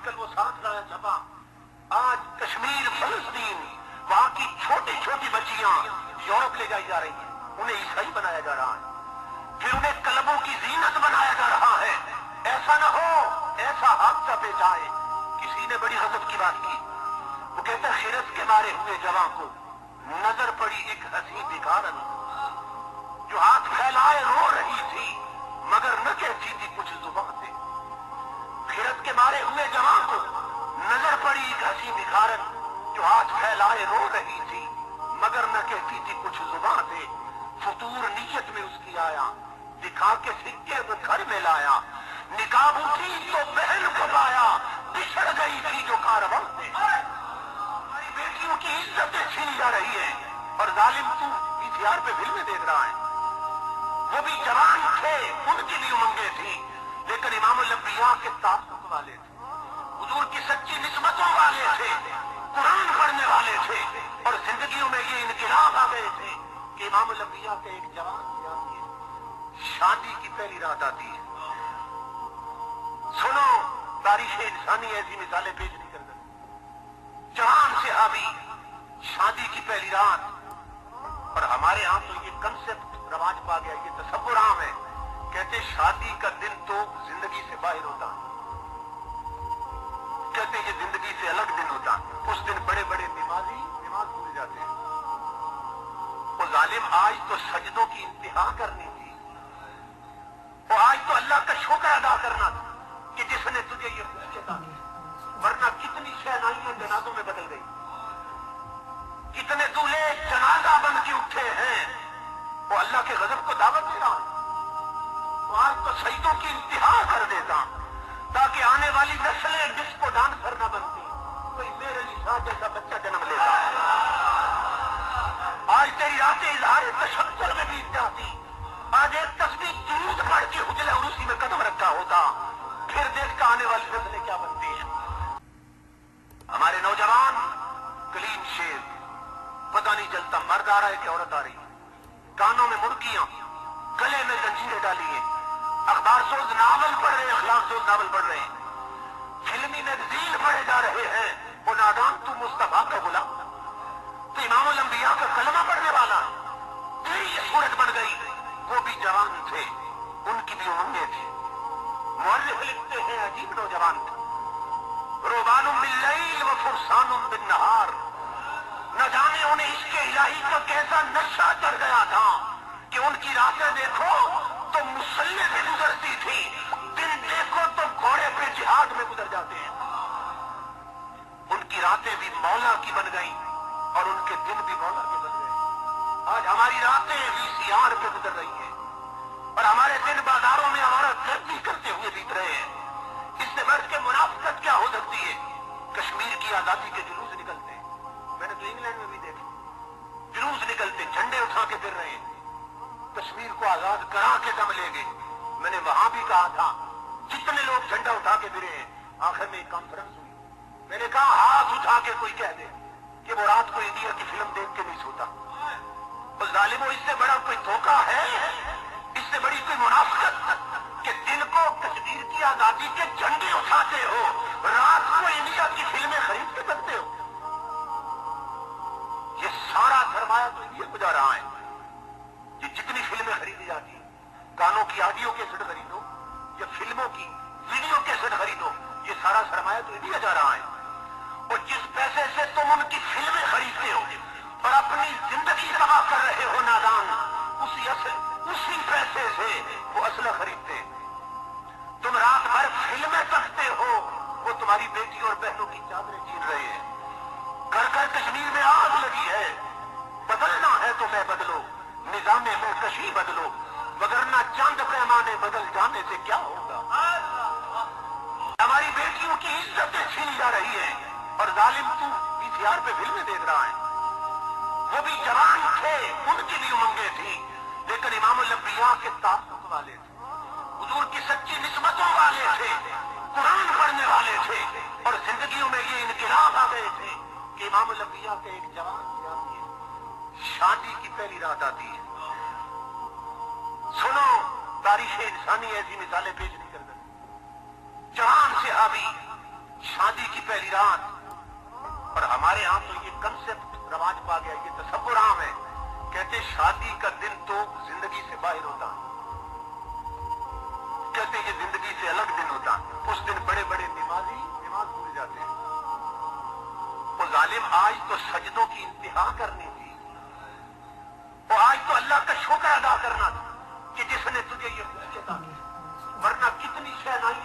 Article वो साथ लाया छपा, आज कश्मीर फलस्तीन वहां की छोटी छोटी बच्चियां यूरोप ले जाई जा रही हैं, उन्हें ईसाई बनाया जा रहा है, फिर उन्हें क्लबों की जीनत बनाया जा रहा है। ऐसा न हो, ऐसा हादसा पेश आए। किसी ने बड़ी गजब की बात की, वो कहते हैं खिरस के मारे हुए जवान को नजर पड़ी एक हसी भिखारन जो हाथ फैलाए रो रही थी मगर न कहती थी कुछ जुबान से। खिरस के मारे हुए जवान को नजर पड़ी एक हसी भिखारन जो हाथ फैलाए रो रही थी मगर न कहती थी कुछ जुबान से। फतूर नीयत में उसकी आया, दिखा के सिक्के वो घर में लाया, निकाब उठी तो बहन को पाया, बिछड़ गई थी जो कारवां से। हमारी बेटियों की इज्जतें छीनी जा रही है और जालिम तू पीसीआर पे फिल्में देख रहा है। वो भी जवान थे, उनकी भी उमंगें थी, लेकिन इमामुल अंबिया के ताल्लुक वाले थे, हुजूर की सच्ची निस्बतों वाले थे, कुरान पढ़ने वाले थे और जिंदगियों में ये इनकलाब आ गए थे कि इमामुल अंबिया के एक जवान से आती शादी की पहली रात आती है। सुनो, तारीख इंसानी ऐसी मिसालें पेश नहीं कर सकती। जवान से हावी शादी की पहली रात, और हमारे यहाँ तो ये कंसेप्ट रवाज पा गया, ये तसव्वुर आम है, कहते शादी का दिन तो जिंदगी से बाहर होता है, कहते ये जिंदगी से अलग दिन होता है। उस दिन बड़े बड़े नमाजी नमाज भूल जाते हैं। वो जालिम आज तो सजदों की इंतहा करनी थी, वो आज तो अल्लाह का शुक्र अदा करना था कि जिसने तुझे ये खुशी अता की, वरना कितनी शहनाइयां जनाजों में बदल गई, कितने दूल्हे जनाजा बन के उठे हैं। वो अल्लाह के गजब को दावत दे रहा है, वो आज तो सईदों की इंतहा कर देता ताकि आने वाली नस्लें जिसको डांसर न बनती, कोई मेरे लिए जैसा बच्चा जन्म लेता। आज तेरी रातें इजहार तशक्कुर में बीत जाती, आज एक तस्वीर दुरूद पढ़ के उजले और उसी में कदम रखा होता, फिर देखता आने वाली नस्लें क्या बनती है। हमारे नौजवान क्लीन शेव, पता नहीं चलता मर्द आ रहा है कि औरत आ रही है, कानों में मुर्गियां, गले में जंजीरें डाली है, अखबार सोज नावल पढ़ रहे हैं, अखलाक सोज नावल पढ़ रहे हैं, फिल्मी मैगजीन पढ़े जा रहे हैं। वो नादान तू मुस्तफा का गुलाम, तो इमामुल अंबिया का कलमा पढ़ने वाला, तेरी ये सूरत बन गई। वो भी जवान थे, उनकी भी उमंगें थी। मुअल्लिफ लिखते हैं अजीब नौजवान थे, रुबानुम बिल्लैल व फुरसानुम बिन्नहार। न जाने उन्हें इसके इलाही का कैसा नशा चढ़ गया था कि उनकी रातें देखो तो मुसल्ले पे गुजरती थी, दिन देखो तो घोड़े पे जिहाद में गुजर जाते हैं। उनकी रातें भी मौला की बन गई और उनके दिन भी मौला के बन गए। आज हमारी रातें वीसीआर पे गुजर रही हैं और हमारे दिन बाजारों में हमारा गर्दी करते हुए बीत रहे हैं। इससे बढ़ के मुनाफिकत क्या हो सकती है? कश्मीर की आजादी के जुलूस निकलते हैं, मैंने तो इंग्लैंड में भी देखे, जुलूस निकलते, झंडे उठा के फिर रहे हैं, कश्मीर को आजाद करा के दम लेंगे। मैंने वहां भी कहा था जितने लोग झंडा उठा के फिरे हैं, आखिर में एक कॉन्फ्रेंस हुई, मैंने कहा हाथ उठा के कोई कह दे कि वो रात को इंडिया की फिल्म देख के नहीं सोता। तो जालिमो, इससे बड़ा कोई धोखा है, इससे बड़ी कोई मुनाफिकत कि दिन को कश्मीर की आजादी के झंडे उठाते हो, रात को इंडिया की फिल्में खरीद के करते हो। ये सारा सरमाया तो इंडिया को जा रहा है। ये जितनी फिल्में खरीदी जाती है, गानों की ऑडियो कैसेट खरीदो या फिल्मों की वीडियो कैसेट खरीदो, ये सारा सरमाया तो इंडिया जा रहा है। और जिस पैसे से तुम उनकी फिल्में खरीदते हो और अपनी जिंदगी तबाह कर रहे हो नादान, उसी पैसे से वो असला खरीदते हैं। तुम रात भर फिल्में तकते हो, वो तुम्हारी बेटी और बहनों की चादरें छीन रहे हैं। घर घर कश्मीर में आग लगी है, बदलना है तो मैं बदलो, निजामे में कशी बदलो, वगरना चंद पैमाने बदल जाने से क्या होगा। हमारी बेटियों की इज्जतें छीनी जा रही है और जालिम तू पीसीआर पे फिल्में देख रहा है। वो भी जवान थे, उनकी भी उमंगें थी, लेकिन इमामुल अंबिया के ताल्लुक वाले थे, हुजूर की सच्ची निस्बतों वाले थे, कुरान पढ़ने वाले थे और जिंदगियों में ये इनकलाब आ गए थे कि इमामुल अंबिया के एक जवान से आती है शादी की पहली रात आती है। सुनो, तारीख इंसानी ऐसी मिसालें पेश नहीं कर सकती। जवान से हावी शादी की पहली रात। और हमारे यहाँ तो ये कंसेप्ट रवाज पा गया, ये तसव्वुर आम है, कहते शादी का दिन तो जिंदगी से बाहर होता है, कहते ये जिंदगी से अलग दिन होता है। उस दिन बड़े बड़े नमाजी नमाज भूल जाते हैं। वो जालिम आज तो सजदों की इंतहा करनी थी, वो आज तो अल्लाह का शुक्र अदा करना था कि जिसने तुझे ये खुशियत दी, वरना कितनी शहनाइयां